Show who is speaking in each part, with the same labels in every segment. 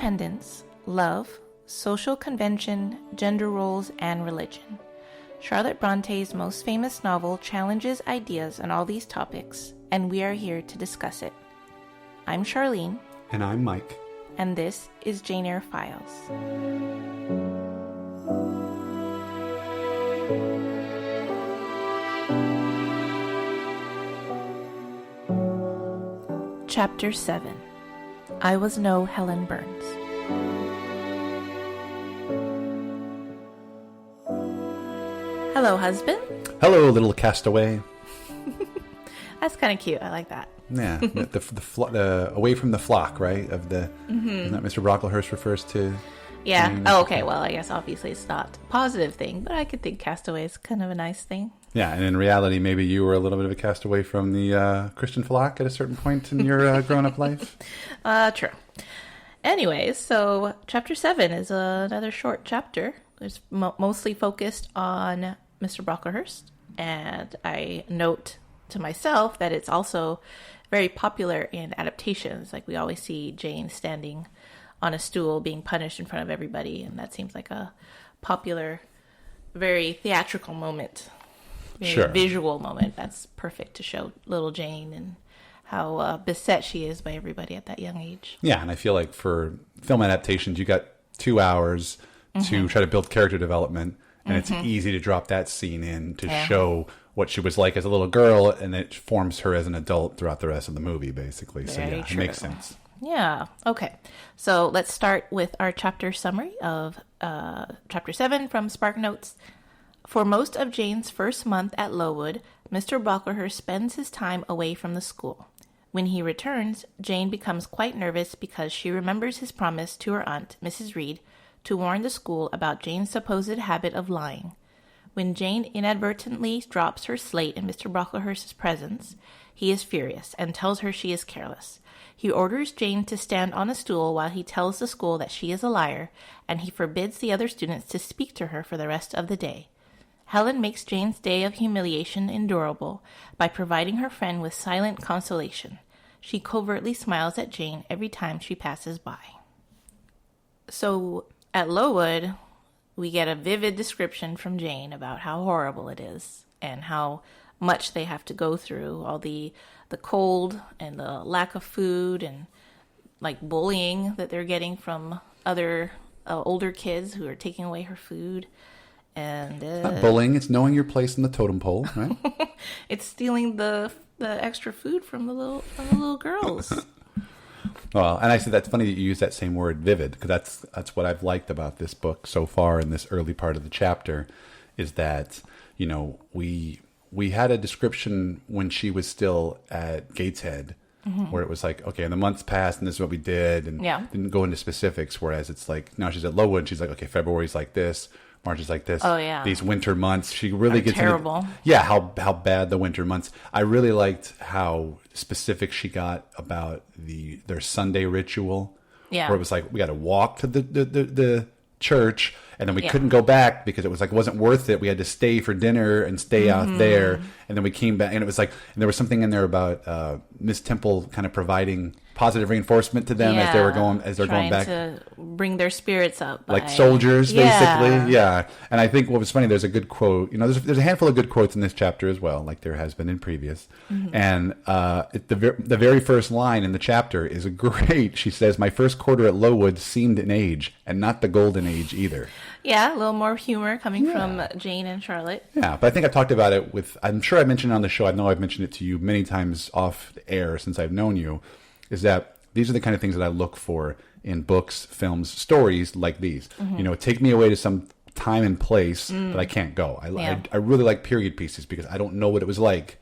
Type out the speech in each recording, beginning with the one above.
Speaker 1: independence, love, social convention, gender roles, and religion. Charlotte Bronte's most famous novel challenges ideas on all these topics, and we are here to discuss it. I'm Charlene.
Speaker 2: And I'm Mike.
Speaker 1: And this is Jane Eyre Files. Chapter 7. I Was No Helen Burns. Hello, husband.
Speaker 2: Hello, little castaway.
Speaker 1: That's kind of cute. I like that.
Speaker 2: Yeah, the away from the flock, right? Of the isn't that Mr. Brocklehurst refers to?
Speaker 1: Yeah.
Speaker 2: Jane?
Speaker 1: Oh, okay. Well, I guess obviously it's not a positive thing, but I could think castaway is kind of a nice thing.
Speaker 2: Yeah, and in reality, maybe you were a little bit of a castaway from the Christian flock at a certain point in your grown-up life.
Speaker 1: True. Anyways, so chapter 7 is another short chapter. It's mostly focused on Mr. Brocklehurst, and I note to myself that it's also very popular in adaptations. Like we always see Jane standing on a stool being punished in front of everybody, and that seems like a popular, very theatrical moment. Very visual moment. That's perfect to show little Jane and how beset she is by everybody at that young age.
Speaker 2: Yeah, and I feel like for film adaptations, you got 2 hours to try to build character development, and it's easy to drop that scene in to show what she was like as a little girl, and it forms her as an adult throughout the rest of the movie, basically. So yeah, it makes sense.
Speaker 1: Yeah. Okay. So let's start with our chapter summary of chapter 7 from Spark Notes. For most of Jane's first month at Lowood, Mr. Brocklehurst spends his time away from the school. When he returns, Jane becomes quite nervous because she remembers his promise to her aunt, Mrs. Reed, to warn the school about Jane's supposed habit of lying. When Jane inadvertently drops her slate in Mr. Brocklehurst's presence, he is furious and tells her she is careless. He orders Jane to stand on a stool while he tells the school that she is a liar, and he forbids the other students to speak to her for the rest of the day. Helen makes Jane's day of humiliation endurable by providing her friend with silent consolation. She covertly smiles at Jane every time she passes by. So, at Lowood, we get a vivid description from Jane about how horrible it is and how much they have to go through, all the cold and the lack of food and like bullying that they're getting from other older kids who are taking away her food. And
Speaker 2: it's not bullying, it's knowing your place in the totem pole, right?
Speaker 1: It's stealing the extra food from the little girls.
Speaker 2: Well, and I said that's funny that you use that same word, vivid, because that's what I've liked about this book so far in this early part of the chapter, is that, you know, we had a description when she was still at Gateshead, where it was like, okay, and the months passed, and this is what we did, and didn't go into specifics, whereas it's like, now she's at Lowood, and she's like, okay, February's like this, March is like this.
Speaker 1: Oh, yeah.
Speaker 2: These winter months, she really gets
Speaker 1: terrible.
Speaker 2: How bad the winter months. I really liked how specific she got about their Sunday ritual. Yeah. Where it was like, we got to walk to the church, and then we couldn't go back because it was like, it wasn't worth it. We had to stay for dinner and stay out there. And then we came back, and it was like, and there was something in there about Miss Temple kind of providing positive reinforcement to them as they're going back,
Speaker 1: to bring their spirits up,
Speaker 2: like soldiers, basically. Yeah. And I think what was funny, there's a good quote. You know, there's a handful of good quotes in this chapter as well, like there has been in previous. And the very first line in the chapter is great. She says, "My first quarter at Lowood seemed an age, and not the golden age either."
Speaker 1: Yeah, a little more humor coming from Jane and Charlotte.
Speaker 2: Yeah, but I think I've talked about it I'm sure I mentioned it on the show. I know I've mentioned it to you many times off air since I've known you, is that these are the kind of things that I look for in books, films, stories like these. You know, take me away to some time and place that I can't go. I really like period pieces because I don't know what it was like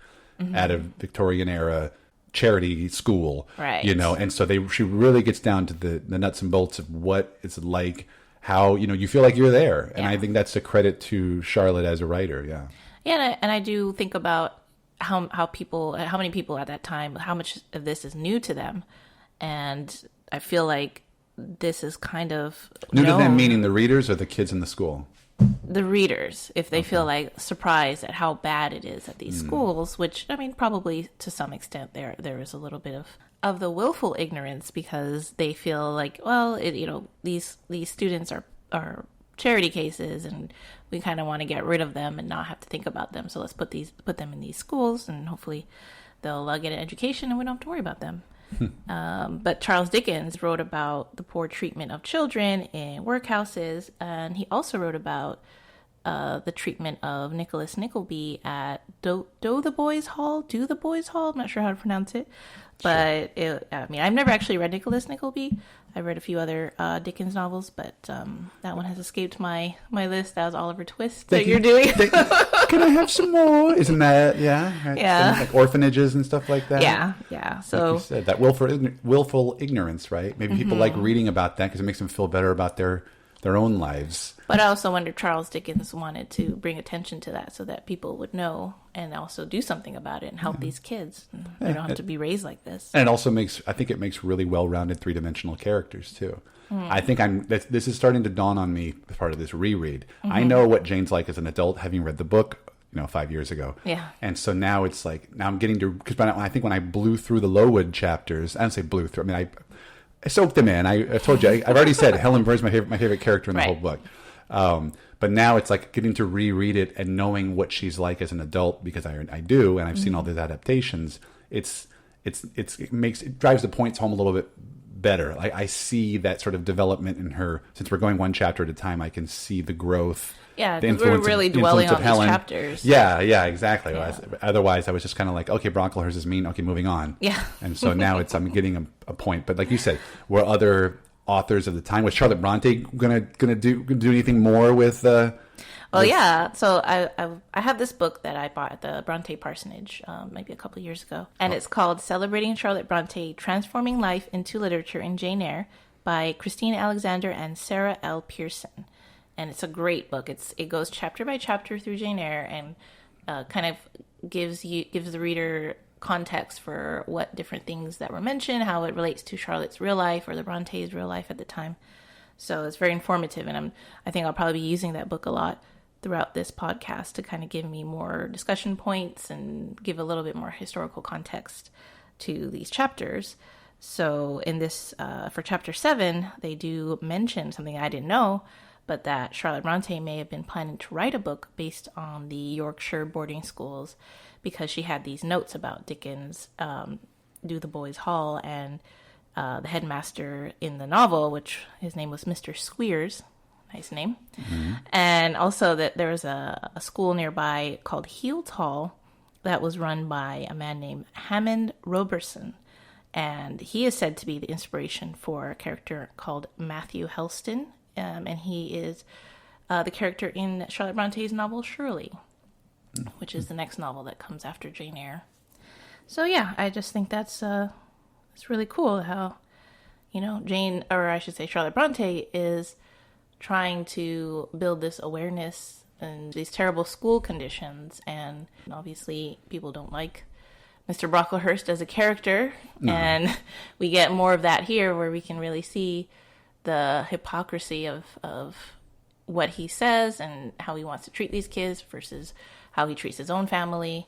Speaker 2: at a Victorian era charity school. Right. You know, and so she really gets down to the nuts and bolts of what it's like, how, you know, you feel like you're there. And I think that's a credit to Charlotte as a writer. Yeah.
Speaker 1: Yeah, and I do think about how many people at that time, how much of this is new to them. And I feel like this is kind of
Speaker 2: new to them, meaning the readers or the kids in the school?
Speaker 1: the readers, if they feel like surprised at how bad it is at these schools, which, I mean, probably to some extent there is a little bit of the willful ignorance, because they feel like, well, these students are charity cases, and we kind of want to get rid of them and not have to think about them. So let's put them in these schools, and hopefully they'll get an education and we don't have to worry about them. But Charles Dickens wrote about the poor treatment of children in workhouses, and he also wrote about the treatment of Nicholas Nickleby at Do the Boys Hall? I'm not sure how to pronounce it. But, I've never actually read Nicholas Nickleby. I read a few other Dickens novels, but that one has escaped my list. That was Oliver Twist that you're doing.
Speaker 2: Can I have some more? Isn't that, right?
Speaker 1: Yeah.
Speaker 2: Like orphanages and stuff like that?
Speaker 1: Yeah. So,
Speaker 2: like you said, that willful ignorance, right? Maybe people like reading about that because it makes them feel better about their own lives.
Speaker 1: But I also wonder if Charles Dickens wanted to bring attention to that so that people would know and also do something about it and help these kids. They don't have to be raised like this.
Speaker 2: And it also I think it makes really well-rounded three-dimensional characters too. I think this is starting to dawn on me as part of this reread. I know what Jane's like as an adult, having read the book, 5 years ago.
Speaker 1: Yeah.
Speaker 2: And so now it's like, now I'm getting to, because I think when I blew through the Lowood chapters, I don't say blew through, I soaked them in. I told you, I've already said Helen is my favorite character in the whole book. But now it's like getting to reread it and knowing what she's like as an adult, because I do, and I've seen all these adaptations. It drives the points home a little bit better. I see that sort of development in her. Since we're going one chapter at a time, I can see the growth.
Speaker 1: Yeah, because we're really dwelling on these chapters.
Speaker 2: Yeah, exactly. Yeah. Otherwise, I was just kind of like, okay, Brocklehurst is mean. Okay, moving on. Yeah. And so now I'm getting a point. But like you said, were other authors of the time, was Charlotte Bronte gonna do anything more with?
Speaker 1: Yeah. So I have this book that I bought at the Bronte Parsonage maybe a couple of years ago, and it's called "Celebrating Charlotte Bronte: Transforming Life into Literature in Jane Eyre" by Christine Alexander and Sarah L. Pearson. And it's a great book. It goes chapter by chapter through Jane Eyre and kind of gives the reader context for what different things that were mentioned, how it relates to Charlotte's real life or the Bronte's real life at the time. So it's very informative, and I think I'll probably be using that book a lot throughout this podcast to kind of give me more discussion points and give a little bit more historical context to these chapters. So in this, for chapter 7, they do mention something I didn't know, but that Charlotte Bronte may have been planning to write a book based on the Yorkshire boarding schools, because she had these notes about Dickens' Do the Boys Hall, and the headmaster in the novel, which his name was Mr. Squeers, nice name, and also that there was a school nearby called Heald's Hall that was run by a man named Hammond Roberson, and he is said to be the inspiration for a character called Matthew Helston, and he is the character in Charlotte Bronte's novel Shirley, which is the next novel that comes after Jane Eyre. So yeah, I just think that's it's really cool how, Charlotte Bronte is trying to build this awareness and these terrible school conditions, and obviously people don't like Mr. Brocklehurst as a character, and we get more of that here, where we can really see the hypocrisy of what he says and how he wants to treat these kids versus how he treats his own family.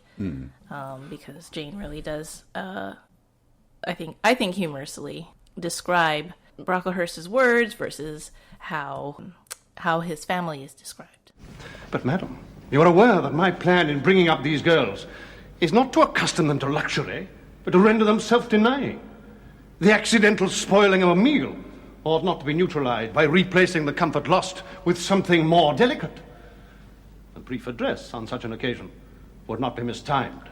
Speaker 1: Because Jane really does, I think humorously describe Brocklehurst's words versus how his family is described.
Speaker 3: But, madam, you are aware that my plan in bringing up these girls is not to accustom them to luxury, but to render them self-denying. The accidental spoiling of a meal ought not to be neutralized by replacing the comfort lost with something more delicate. A brief address on such an occasion would not be mistimed,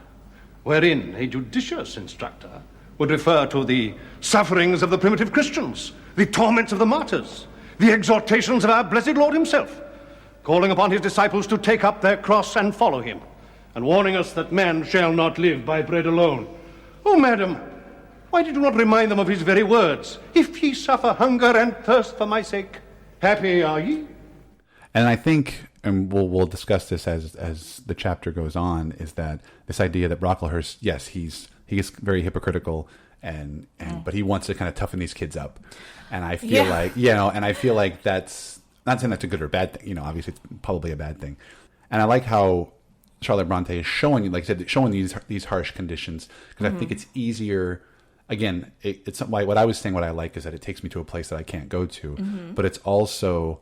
Speaker 3: wherein a judicious instructor would refer to the sufferings of the primitive Christians, the torments of the martyrs, the exhortations of our blessed Lord himself, calling upon his disciples to take up their cross and follow him, and warning us that man shall not live by bread alone. Oh, madam, why did you not remind them of his very words? If ye suffer hunger and thirst for my sake, happy are ye.
Speaker 2: And I think, and we'll discuss this as the chapter goes on, is that this idea that Brocklehurst, yes, he is very hypocritical, but he wants to kind of toughen these kids up. And I feel like, and I feel like that's not saying that's a good or bad thing. Obviously it's probably a bad thing. And I like how Charlotte Bronte is showing, like I said, showing these harsh conditions, because I think it's easier. Again, it's like what I was saying. What I like is that it takes me to a place that I can't go to, but it's also,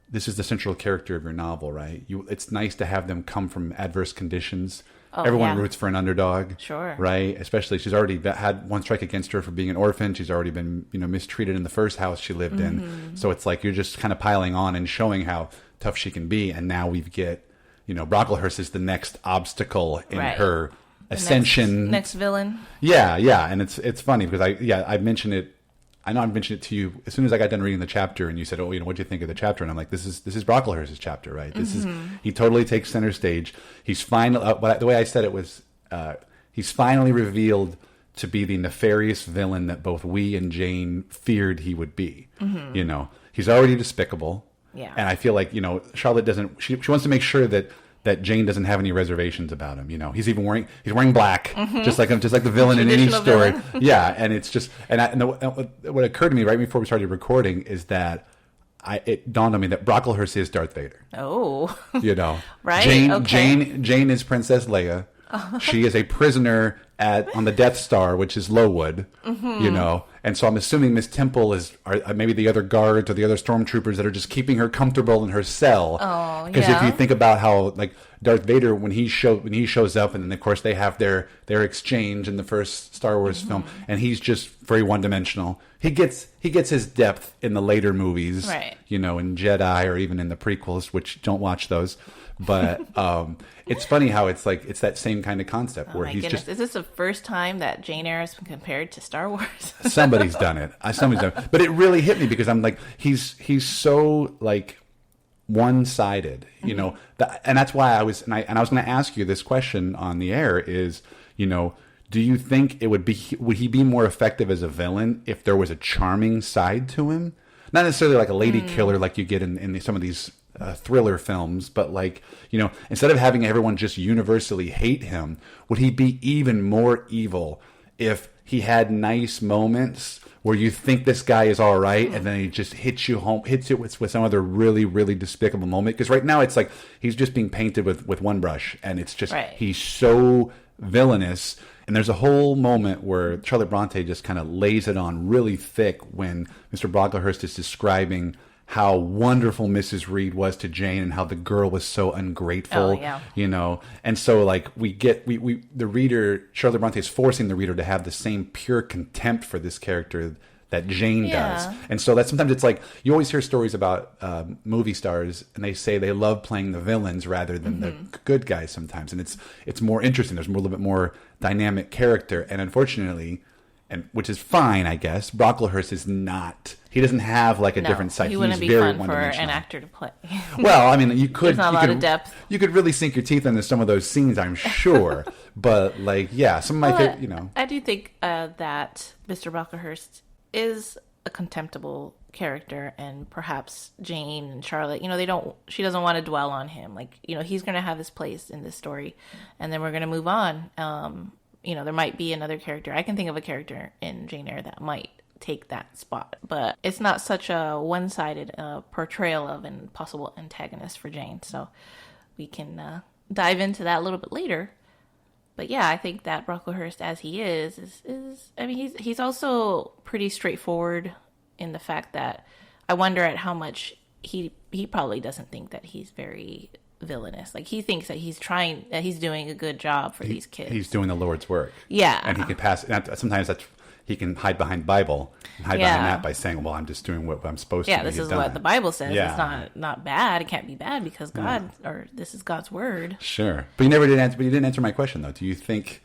Speaker 2: this is the central character of your novel, right? It's nice to have them come from adverse conditions. Everyone roots for an underdog,
Speaker 1: sure,
Speaker 2: right? Especially she's already had one strike against her for being an orphan. She's already been, mistreated in the first house she lived in. So it's like you're just kind of piling on and showing how tough she can be. And now we get, Brocklehurst is the next obstacle in her ascension.
Speaker 1: Next villain.
Speaker 2: Yeah, and it's funny because I mentioned it. I know I mentioned it to you as soon as I got done reading the chapter, and you said, "Oh, what'd you think of the chapter?" And I'm like, "This is Brocklehurst's chapter, right? This is he totally takes center stage. He's finally the way I said it was, he's finally revealed to be the nefarious villain that both we and Jane feared he would be. He's already despicable, and I feel like Charlotte doesn't. She wants to make sure that Jane doesn't have any reservations about him. He's even wearing black, just like the villain in any story. Yeah, and it's just what occurred to me right before we started recording is that it dawned on me that Brocklehurst is Darth Vader.
Speaker 1: Oh, right?
Speaker 2: Jane is Princess Leia. She is a prisoner on the Death Star, which is Lowood. And so I'm assuming Miss Temple are maybe the other guards or the other stormtroopers that are just keeping her comfortable in her cell.
Speaker 1: Oh,
Speaker 2: because if you think about how like Darth Vader when he shows up, and then of course they have their exchange in the first Star Wars film, and he's just very one dimensional. He gets his depth in the later movies,
Speaker 1: right?
Speaker 2: In Jedi or even in the prequels, which don't watch those. But it's funny how it's that same kind of concept where he's
Speaker 1: just. Is this the first time that Jane Eyre has been compared to Star Wars?
Speaker 2: Somebody's done it. But it really hit me because I'm like, he's so like one-sided, and that's why I was going to ask you this question on the air is, do you think would he be more effective as a villain if there was a charming side to him? Not necessarily like a lady killer like you get in some of these thriller films, but like, instead of having everyone just universally hate him, would he be even more evil if he had nice moments where you think this guy is all right, and then he just hits it with some other really, really despicable moment? Because right now it's like he's just being painted with one brush, and it's just he's so villainous. And there's a whole moment where Charlotte Bronte just kind of lays it on really thick when Mr. Brocklehurst is describing how wonderful Mrs. Reed was to Jane and how the girl was so ungrateful, and so like the reader, Charlotte Bronte is forcing the reader to have the same pure contempt for this character that Jane does. And so that sometimes it's like, you always hear stories about movie stars and they say they love playing the villains rather than the good guys sometimes. And it's more interesting. There's a little bit more dynamic character. And unfortunately, which is fine, I guess, Brocklehurst is not. He doesn't have like a different side.
Speaker 1: He wouldn't be
Speaker 2: very
Speaker 1: fun for an actor to play.
Speaker 2: Well, I mean, you could.
Speaker 1: There's not a lot of depth.
Speaker 2: You could really sink your teeth into some of those scenes, I'm sure. But like, some of my
Speaker 1: I do think that Mr. Brocklehurst is a contemptible character, and perhaps Jane and Charlotte, she doesn't want to dwell on him. Like, he's going to have his place in this story, and then we're going to move on. There might be another character. I can think of a character in Jane Eyre that might take that spot, but it's not such a one-sided portrayal of a possible antagonist for Jane. So we can dive into that a little bit later. But yeah, I think that Brocklehurst, as he is I mean, he's also pretty straightforward in the fact that I wonder at how much he probably doesn't think that he's very villainous. Like, he thinks that he's doing a good job for these kids.
Speaker 2: He's doing the Lord's work.
Speaker 1: Yeah.
Speaker 2: And he can pass, sometimes he can hide behind Bible and hide behind that by saying, well, I'm just doing what I'm supposed to.
Speaker 1: Yeah, this is what the Bible says. It's not bad. It can't be bad because or this is God's word.
Speaker 2: Sure. But you didn't answer my question, though. Do you think,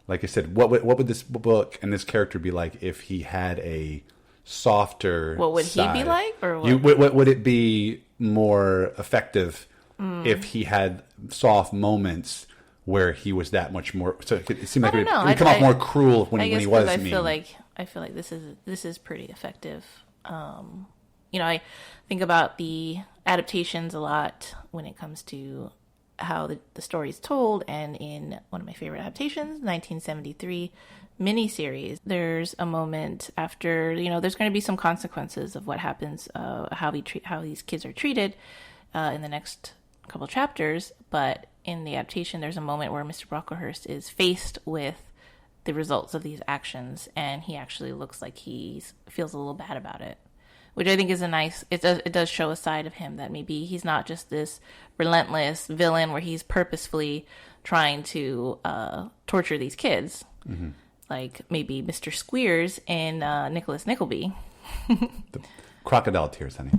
Speaker 2: like I said, what would this book and this character be like if he had a softer
Speaker 1: What would
Speaker 2: side?
Speaker 1: He be like? Or what?
Speaker 2: Would it be more effective if he had soft moments where he was that much more? So it seemed like it would come off more cruel when he was mean.
Speaker 1: I feel like this is pretty effective. I think about the adaptations a lot when it comes to how the story is told. And in one of my favorite adaptations, 1973 miniseries, there's a moment after, there's going to be some consequences of what happens, how these kids are treated in the next couple chapters. But in the adaptation, there's a moment where Mr. Brocklehurst is faced with the results of these actions, and he actually looks like he feels a little bad about it, which I think is it does show a side of him that maybe he's not just this relentless villain where he's purposefully trying to torture these kids, like maybe Mr. Squeers in Nicholas Nickleby.
Speaker 2: The crocodile tears, honey.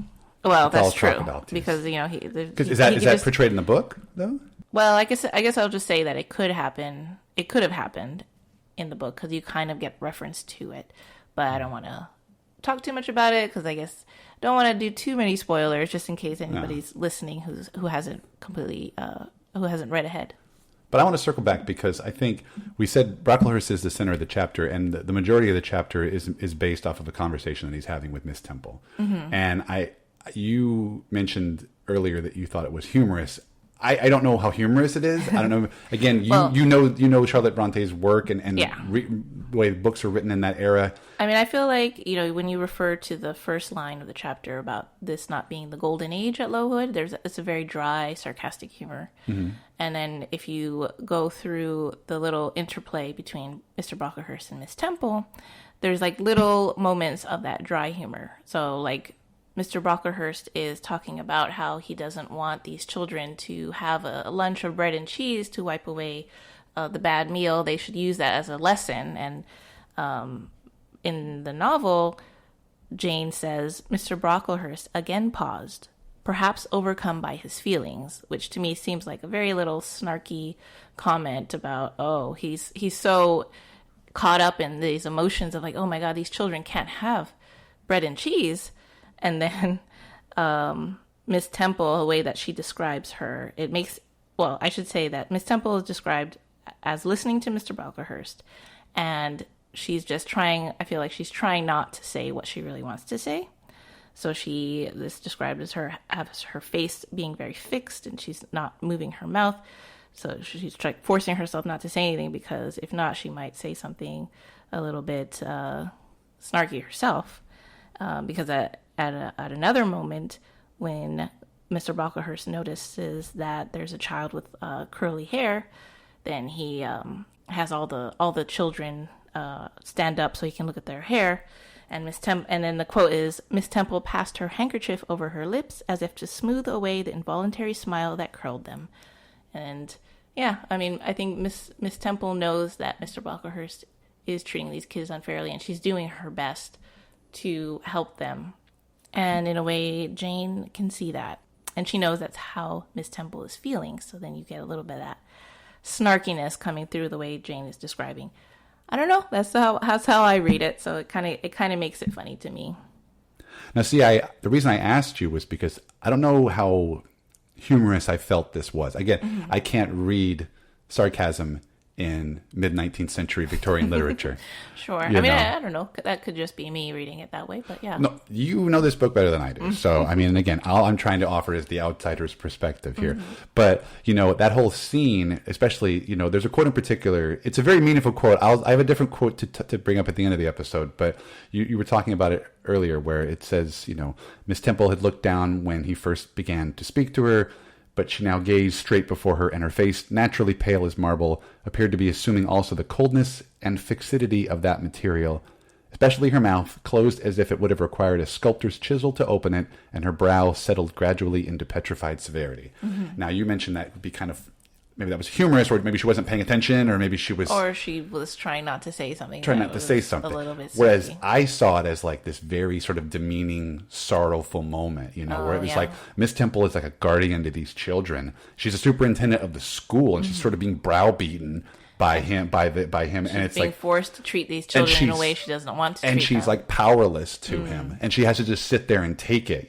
Speaker 1: Well, that's true, because
Speaker 2: is that portrayed in the book though?
Speaker 1: Well, I guess I'll just say that it could happen. It could have happened in the book because you kind of get reference to it, but I don't want to talk too much about it because I guess I don't want to do too many spoilers just in case anybody's listening who hasn't read ahead.
Speaker 2: But I want to circle back because I think we said Brocklehurst is the center of the chapter, and the majority of the chapter is based off of a conversation that he's having with Miss Temple. And you mentioned earlier that you thought it was humorous. I don't know how humorous it is. I don't know. Again, you know Charlotte Bronte's work and the way the books were written in that era.
Speaker 1: I mean, I feel like, when you refer to the first line of the chapter about this not being the golden age at Lowood, it's a very dry, sarcastic humor. And then if you go through the little interplay between Mr. Brocklehurst and Miss Temple, there's like little moments of that dry humor. So like Mr. Brocklehurst is talking about how he doesn't want these children to have a lunch of bread and cheese to wipe away the bad meal. They should use that as a lesson. And in the novel, Jane says, Mr. Brocklehurst again paused, perhaps overcome by his feelings, which to me seems like a very little snarky comment about, he's so caught up in these emotions of like, oh my God, these children can't have bread and cheese. And then Miss Temple, the way that she describes her, I should say that Miss Temple is described as listening to Mr. Brocklehurst, and she's just trying not to say what she really wants to say. So this described as her face being very fixed, and she's not moving her mouth. So she's forcing herself not to say anything, because if not, she might say something a little bit snarky herself. Because at another moment, when Mr. Brocklehurst notices that there's a child with curly hair, then he has all the children stand up so he can look at their hair. And and then the quote is, Miss Temple passed her handkerchief over her lips as if to smooth away the involuntary smile that curled them. And yeah, I mean, I think Miss Temple knows that Mr. Brocklehurst is treating these kids unfairly, and she's doing her best to help them. And in a way, Jane can see that. And she knows that's how Miss Temple is feeling. So then you get a little bit of that snarkiness coming through the way Jane is describing. I don't know. That's how I read it. So it kind of makes it funny to me.
Speaker 2: Now, see, the reason I asked you was because I don't know how humorous I felt this was. Again, I can't read sarcasm in mid-19th century Victorian literature.
Speaker 1: Sure. I mean, I don't know. That could just be me reading it that way, but yeah.
Speaker 2: No, you know this book better than I do. So, I mean, again, all I'm trying to offer is the outsider's perspective here. But, that whole scene, especially, there's a quote in particular. It's a very meaningful quote. I have a different quote to bring up at the end of the episode, but you were talking about it earlier where it says, Miss Temple had looked down when he first began to speak to her, but she now gazed straight before her, and her face, naturally pale as marble, appeared to be assuming also the coldness and fixity of that material, especially her mouth, closed as if it would have required a sculptor's chisel to open it, and her brow settled gradually into petrified severity. Now, you mentioned that would be kind of, maybe that was humorous, or maybe she wasn't paying attention, or maybe she was...
Speaker 1: Or she was trying not to say something.
Speaker 2: Trying not to say something.
Speaker 1: A little bit
Speaker 2: Whereas I saw it as like this very sort of demeaning, sorrowful moment, where it was like, Miss Temple is like a guardian to these children. She's a superintendent of the school, and she's sort of being browbeaten by him, and it's
Speaker 1: being
Speaker 2: like
Speaker 1: forced to treat these children in a way she doesn't want to treat them.
Speaker 2: And she's like powerless to him, and she has to just sit there and take it,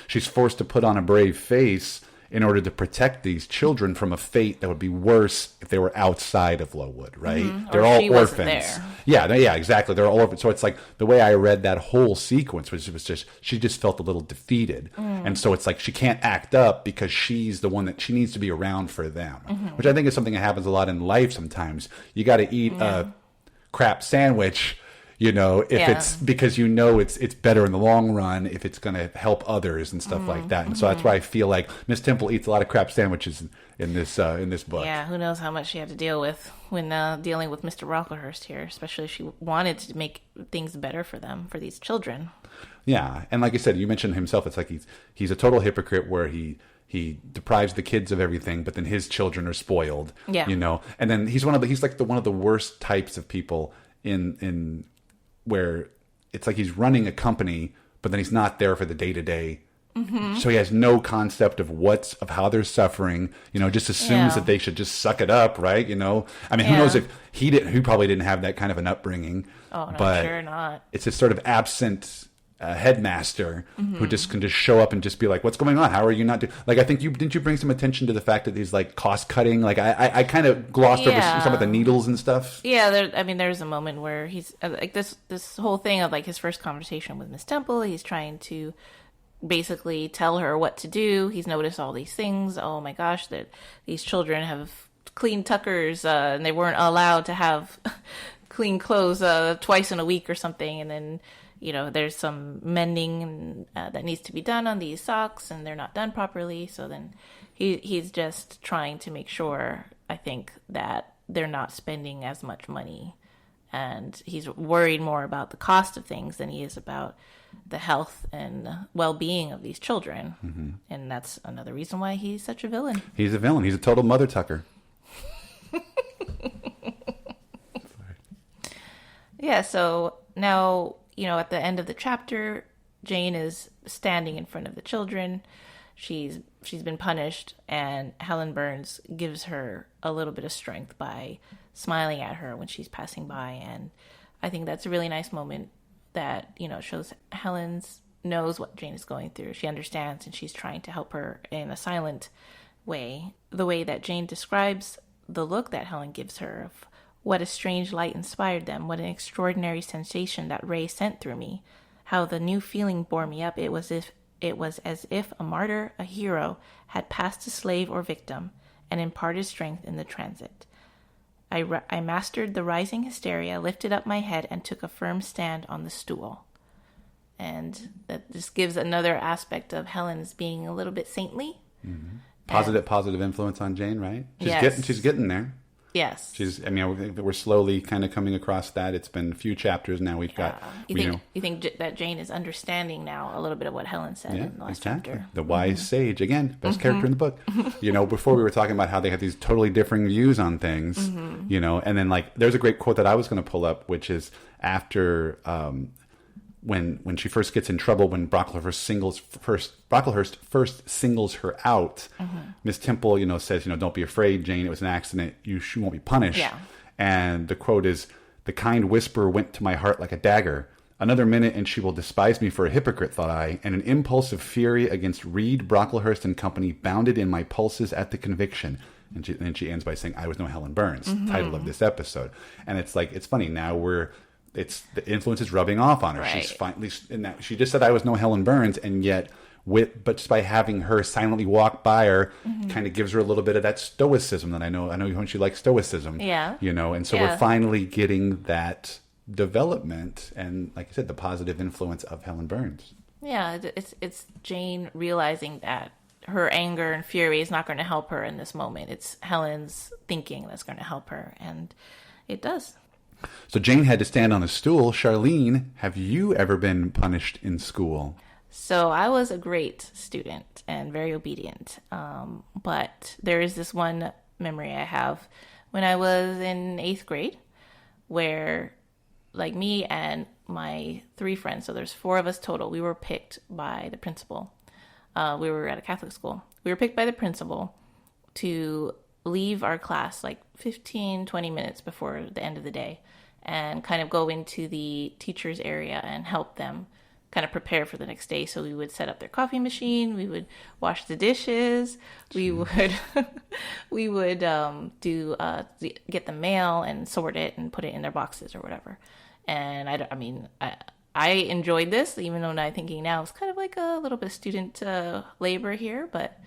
Speaker 2: She's forced to put on a brave face in order to protect these children from a fate that would be worse if they were outside of Lowood, right? They're all orphans. Yeah, exactly. They're all over. So it's like the way I read that whole sequence was just she just felt a little defeated, and so it's like she can't act up because she's the one that she needs to be around for them, which I think is something that happens a lot in life. Sometimes you got to eat a crap sandwich. If it's because it's better in the long run if it's going to help others and stuff like that. And so that's why I feel like Miss Temple eats a lot of crap sandwiches in this book.
Speaker 1: Yeah, who knows how much she had to deal with when dealing with Mr. Brocklehurst here, especially if she wanted to make things better for them, for these children.
Speaker 2: Yeah, and like I said, you mentioned himself. It's like he's a total hypocrite where he deprives the kids of everything, but then his children are spoiled.
Speaker 1: Yeah,
Speaker 2: and then he's one of the worst types of people in where it's like he's running a company, but then he's not there for the day-to-day. So he has no concept of how they're suffering, just assumes that they should just suck it up, right? Who knows if he probably didn't have that kind of an upbringing.
Speaker 1: Oh, no,
Speaker 2: but
Speaker 1: sure not.
Speaker 2: It's this sort of absent headmaster who just can just show up and just be like, what's going on? How are you not doing? Like, I think didn't you bring some attention to the fact that he's like cost cutting? Like I kind of glossed over some of the needles and stuff.
Speaker 1: Yeah. There's a moment where he's like this whole thing of like his first conversation with Miss Temple. He's trying to basically tell her what to do. He's noticed all these things. Oh my gosh, that these children have clean tuckers and they weren't allowed to have clean clothes twice in a week or something. And then there's some mending that needs to be done on these socks, and they're not done properly. So then he's just trying to make sure, I think, that they're not spending as much money. And he's worried more about the cost of things than he is about the health and well-being of these children. And that's another reason why he's such a villain.
Speaker 2: He's a villain. He's a total mother tucker.
Speaker 1: Yeah, so now... at the end of the chapter, Jane is standing in front of the children. She's been punished, and Helen Burns gives her a little bit of strength by smiling at her when she's passing by. And I think that's a really nice moment that, shows Helen knows what Jane is going through. She understands, and she's trying to help her in a silent way. The way that Jane describes the look that Helen gives her of what a strange light inspired them, what an extraordinary sensation that ray sent through me, how the new feeling bore me up. It was as if a martyr, a hero, had passed a slave or victim and imparted strength in the transit. I mastered the rising hysteria, lifted up my head, and took a firm stand on the stool. And that just gives another aspect of Helen's being a little bit saintly.
Speaker 2: Positive influence on Jane, right? She's getting there.
Speaker 1: Yes.
Speaker 2: We're slowly kind of coming across that. It's been a few chapters now. We've got.
Speaker 1: You think that Jane is understanding now a little bit of what Helen said in the last chapter?
Speaker 2: The wise sage, again, best character in the book. Before we were talking about how they have these totally differing views on things. And then like there's a great quote that I was going to pull up, which is after when she first gets in trouble, when Brocklehurst first singles her out, Miss Temple, says, don't be afraid, Jane, it was an accident. She won't be punished. Yeah. And the quote is, the kind whisper went to my heart like a dagger. Another minute and she will despise me for a hypocrite, thought I, and an impulse of fury against Reed, Brocklehurst and Company bounded in my pulses at the conviction. And then she ends by saying, I was no Helen Burns, title of this episode. And it's like, it's funny, now the influence is rubbing off on her. Right. She's finally in that. She just said I was no Helen Burns, and yet but just by having her silently walk by her, kind of gives her a little bit of that stoicism that I know she likes stoicism. Yeah. And so we're finally getting that development, and like I said, the positive influence of Helen Burns.
Speaker 1: Yeah, it's Jane realizing that her anger and fury is not going to help her in this moment. It's Helen's thinking that's going to help her, and it does.
Speaker 2: So Jane had to stand on a stool. Charlene, have you ever been punished in school?
Speaker 1: So I was a great student and very obedient. But there is this one memory I have when I was in 8th grade where like me and my 3 friends, so there's 4 of us total, we were picked by the principal. We were at a Catholic school. We were picked by the principal to leave our class like 15, 20 minutes before the end of the day and kind of go into the teacher's area and help them kind of prepare for the next day. So we would set up their coffee machine, we would wash the dishes, we would get the mail and sort it and put it in their boxes or whatever. And I enjoyed this, even though I'm thinking now it's kind of like a little bit of student labor here, but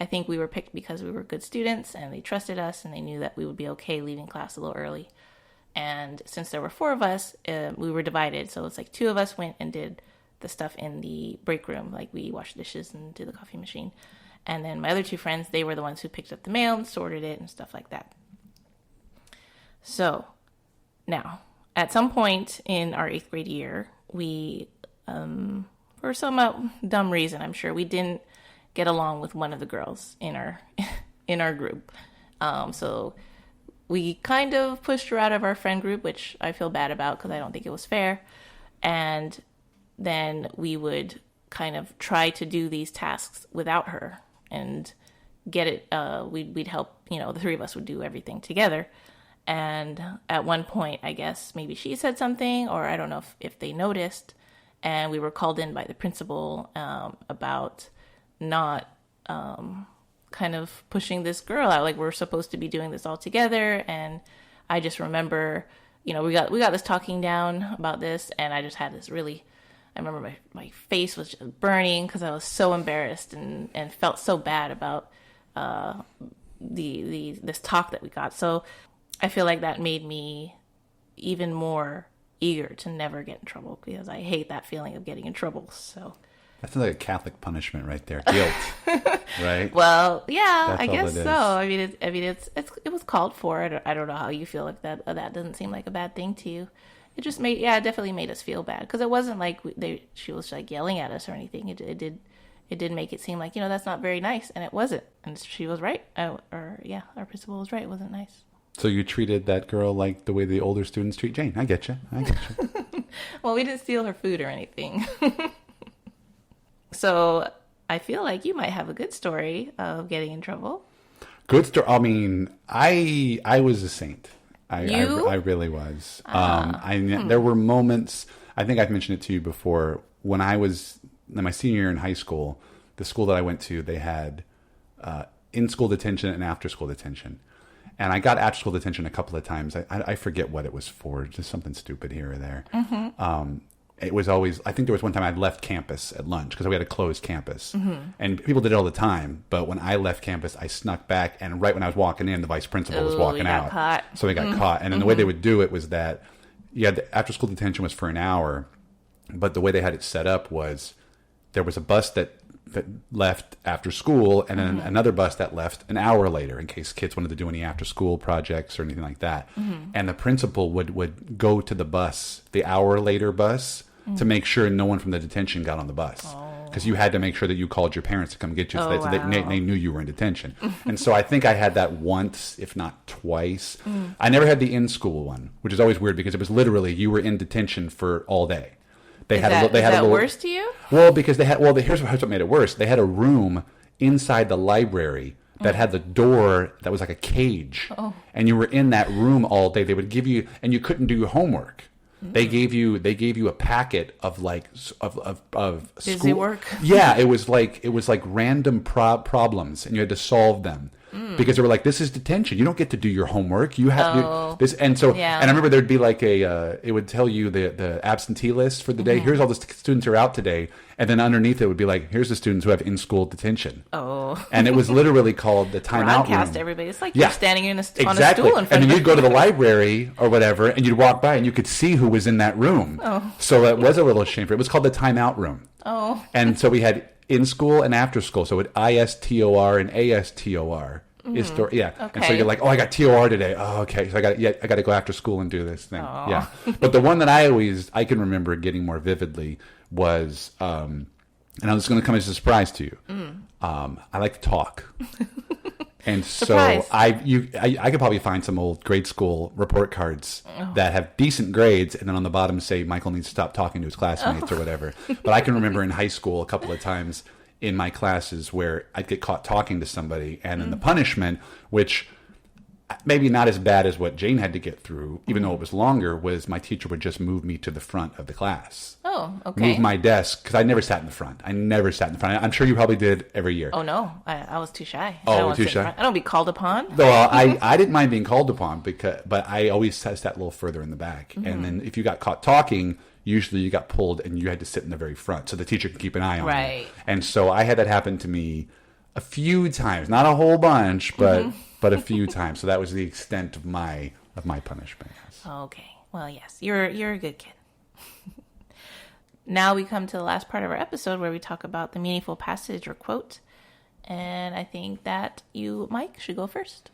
Speaker 1: I think we were picked because we were good students and they trusted us and they knew that we would be okay leaving class a little early. And since there were 4 of us, we were divided. So it's like 2 of us went and did the stuff in the break room, like we washed dishes and did the coffee machine. And then my other 2 friends, they were the ones who picked up the mail and sorted it and stuff like that. So now, at some point in our 8th grade year, we, for some dumb reason, I'm sure, we didn't get along with one of the girls in our group. So we kind of pushed her out of our friend group, which I feel bad about because I don't think it was fair. And then we would kind of try to do these tasks without her and get it. We'd help, the 3 of us would do everything together. And at one point, I guess maybe she said something, or I don't know if they noticed, and we were called in by the principal about not kind of pushing this girl out. Like, we're supposed to be doing this all together. And I just remember, we got this talking down about this, and I just had this I remember my face was just burning because I was so embarrassed and felt so bad about this talk that we got. So I feel like that made me even more eager to never get in trouble, because I hate that feeling of getting in trouble. So
Speaker 2: that's like a Catholic punishment right there. Guilt, right?
Speaker 1: Well, yeah,
Speaker 2: That's
Speaker 1: I guess
Speaker 2: all it is.
Speaker 1: so. It was called for. I don't know how you feel like that. That doesn't seem like a bad thing to you. It just it definitely made us feel bad, because it wasn't like she was like yelling at us or anything. It did make it seem like, that's not very nice, and it wasn't. And she was right. Our principal was right. It wasn't nice.
Speaker 2: So you treated that girl like the way the older students treat Jane. I get you.
Speaker 1: Well, we didn't steal her food or anything. So I feel like you might have a good story of getting in trouble.
Speaker 2: Good story. I mean, I was a saint. I really was. There were moments, I think I've mentioned it to you before, when I was in my senior year in high school, the school that I went to, they had in-school detention and after-school detention. And I got after-school detention a couple of times. I forget what it was for, just something stupid here or there. Mm-hmm. It was always, I think there was one time I left campus at lunch because we had a closed campus. Mm-hmm. And people did it all the time. But when I left campus, I snuck back. And right when I was walking in, the vice principal was walking out.
Speaker 1: Caught.
Speaker 2: So we got caught. And then the way they would do it was that, the after-school detention was for an hour. But the way they had it set up was there was a bus that left after school, and then another bus that left an hour later in case kids wanted to do any after school projects or anything like that. Mm-hmm. And the principal would go to the bus, the hour later bus, to make sure no one from the detention got on the bus. Because you had to make sure that you called your parents to come get you, so they knew you were in detention. And so I think I had that once, if not twice. I never had the in-school one, which is always weird because it was literally you were in detention for all day. Is
Speaker 1: that worse to you?
Speaker 2: Well, because here's what made it worse. They had a room inside the library that had the door that was like a cage. And you were in that room all day. They would give you, and you couldn't do your homework. They gave you a packet of
Speaker 1: busy
Speaker 2: school
Speaker 1: work.
Speaker 2: Yeah, it was like random problems, and you had to solve them. Because they were like, this is detention. You don't get to do your homework. You have to this, and so.
Speaker 1: Yeah.
Speaker 2: And I remember there'd be like it would tell you the absentee list for the day. Here's all the students who are out today, and then underneath it would be like, here's the students who have in-school detention. And it was literally called the timeout
Speaker 1: broadcast
Speaker 2: room.
Speaker 1: Everybody. It's like you're standing on a stool in
Speaker 2: and
Speaker 1: front
Speaker 2: then
Speaker 1: of
Speaker 2: you'd go to the library or whatever, and you'd walk by, and you could see who was in that room. So it was a little shameful. It was called the timeout room. And so we had in school and after school. So it ISTOR and ASTOR. Okay. And so you're like, I got TOR today. Okay. So I got to go after school and do this thing. Yeah. But the one that I can remember getting more vividly was, and I was going to come as a surprise to you. I like to talk. And so I could probably find some old grade school report cards that have decent grades, and then on the bottom say Michael needs to stop talking to his classmates or whatever. But I can remember in high school a couple of times in my classes where I'd get caught talking to somebody, and then the punishment, which maybe not as bad as what Jane had to get through, even though it was longer, was my teacher would just move me to the front of the class.
Speaker 1: Oh, okay.
Speaker 2: Move my desk, because I never sat in the front. I'm sure you probably did every year.
Speaker 1: Oh, no. I was too shy.
Speaker 2: Oh, too shy?
Speaker 1: I don't be called upon.
Speaker 2: Well, I didn't mind being called upon, but I always sat a little further in the back. Mm-hmm. And then if you got caught talking, usually you got pulled and you had to sit in the very front so the teacher could keep an eye on you. And so I had that happen to me a few times. Not a whole bunch, but a few times. So that was the extent of my punishment.
Speaker 1: Okay. Well, yes. You're a good kid. Now we come to the last part of our episode where we talk about the meaningful passage or quote. And I think that you, Mike, should go first.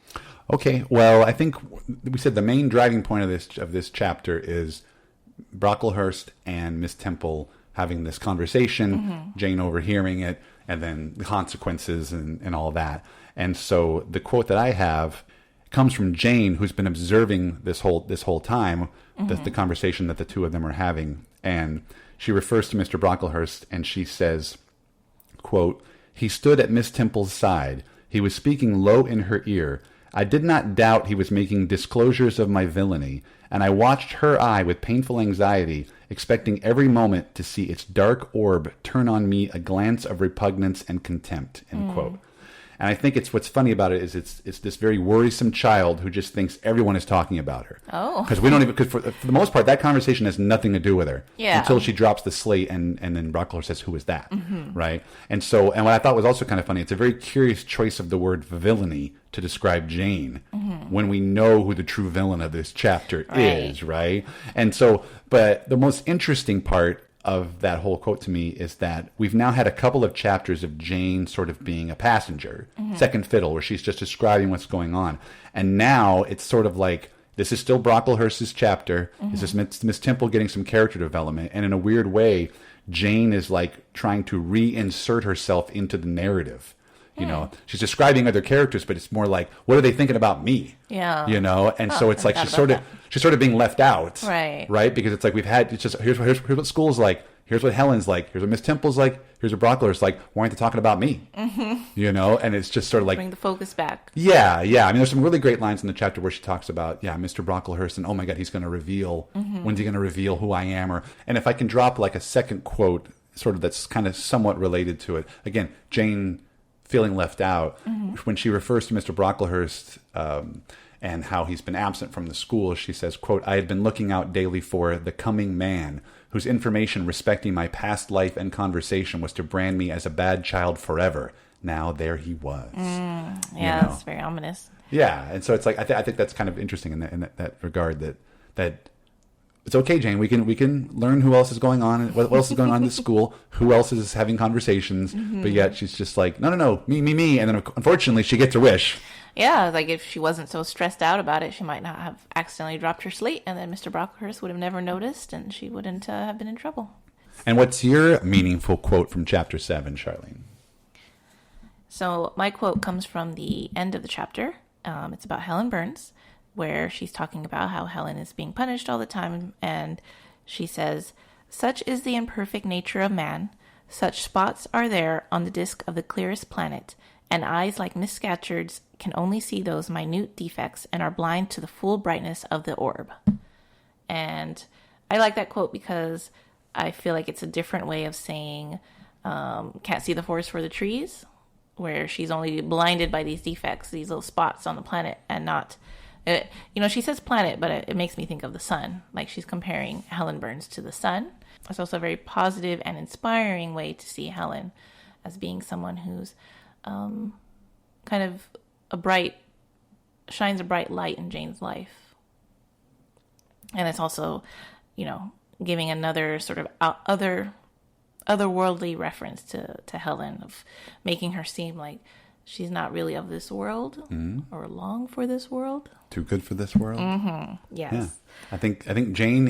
Speaker 1: Okay.
Speaker 2: Well, I think we said the main driving point of this chapter is Brocklehurst and Miss Temple having this conversation, Jane overhearing it, and then the consequences and all that. And so the quote that I have comes from Jane, who's been observing this whole time, the conversation that the two of them are having. And she refers to Mr. Brocklehurst, and she says, quote, "He stood at Miss Temple's side. He was speaking low in her ear. I did not doubt he was making disclosures of my villainy, and I watched her eye with painful anxiety, expecting every moment to see its dark orb turn on me a glance of repugnance and contempt," end quote. And I think what's funny about it is it's this very worrisome child who just thinks everyone is talking about her.
Speaker 1: Oh.
Speaker 2: Because for the most part, that conversation has nothing to do with her.
Speaker 1: Yeah.
Speaker 2: Until she drops the slate and then Brocklehurst says, "Who is that?" Right? And what I thought was also kind of funny, it's a very curious choice of the word villainy to describe Jane when we know who the true villain of this chapter is, right? And so, but the most interesting part of that whole quote to me is that we've now had a couple of chapters of Jane sort of being a passenger, second fiddle, where she's just describing what's going on. And now it's sort of like, this is still Brocklehurst's chapter. This is Miss Temple getting some character development. And in a weird way, Jane is like trying to reinsert herself into the narrative. You know, she's describing other characters, but it's more like, what are they thinking about me?
Speaker 1: Yeah.
Speaker 2: You know, and so it's like she's sort of being left out,
Speaker 1: right?
Speaker 2: Because it's like it's just here's what school's like, here's what Helen's like, here's what Miss Temple's like, here's what Brocklehurst's like. Why aren't they talking about me? You know, and it's just sort of like
Speaker 1: bring the focus back.
Speaker 2: Yeah. I mean, there's some really great lines in the chapter where she talks about Mr. Brocklehurst and oh my God, he's going to reveal when's he going to reveal who I am? And if I can drop like a second quote, sort of that's kind of somewhat related to it. Again, Jane feeling left out when she refers to Mr. Brocklehurst and how he's been absent from the school. She says, quote, "I had been looking out daily for the coming man whose information respecting my past life and conversation was to brand me as a bad child forever. Now there he was."
Speaker 1: That's very ominous.
Speaker 2: Yeah, and so it's like I think that's kind of interesting in that regard that it's okay, Jane. We can learn who else is going on, what else is going on in the school, who else is having conversations, but yet she's just like, no, me, and then unfortunately she gets her wish.
Speaker 1: Yeah, like if she wasn't so stressed out about it, she might not have accidentally dropped her slate, and then Mr. Brocklehurst would have never noticed, and she wouldn't have been in trouble.
Speaker 2: And what's your meaningful quote from chapter 7, Charlene?
Speaker 1: So my quote comes from the end of the chapter. It's about Helen Burns, where she's talking about how Helen is being punished all the time, and she says, "Such is the imperfect nature of man. Such spots are there on the disk of the clearest planet, and eyes like Miss Scatcherd's can only see those minute defects and are blind to the full brightness of the orb." And I like that quote because I feel like it's a different way of saying can't see the forest for the trees, where she's only blinded by these defects, these little spots on the planet, and not... she says planet, but it makes me think of the sun. Like she's comparing Helen Burns to the sun. It's also a very positive and inspiring way to see Helen as being someone who's kind of shines a bright light in Jane's life. And it's also, giving another sort of otherworldly reference to Helen, of making her seem like she's not really of this world or long for this world.
Speaker 2: Too good for this world.
Speaker 1: Yes.
Speaker 2: Yeah. I think Jane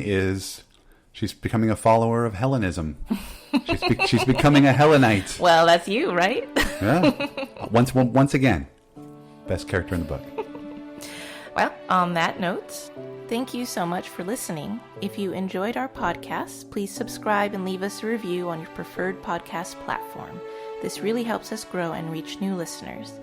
Speaker 2: she's becoming a follower of Hellenism. She's becoming a Hellenite.
Speaker 1: Well, that's you, right?
Speaker 2: Yeah. Once again, best character in the book.
Speaker 1: Well, on that note, thank you so much for listening. If you enjoyed our podcast, please subscribe and leave us a review on your preferred podcast platform. This really helps us grow and reach new listeners.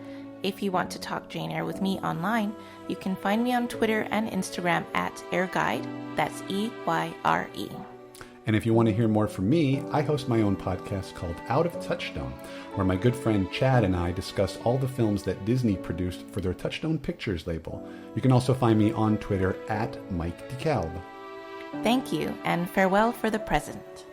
Speaker 1: If you want to talk Jane Eyre with me online, you can find me on Twitter and Instagram at EyreGuide. That's EYRE.
Speaker 2: And if you want to hear more from me, I host my own podcast called Out of Touchstone, where my good friend Chad and I discuss all the films that Disney produced for their Touchstone Pictures label. You can also find me on Twitter at Mike DeKalb.
Speaker 1: Thank you, and farewell for the present.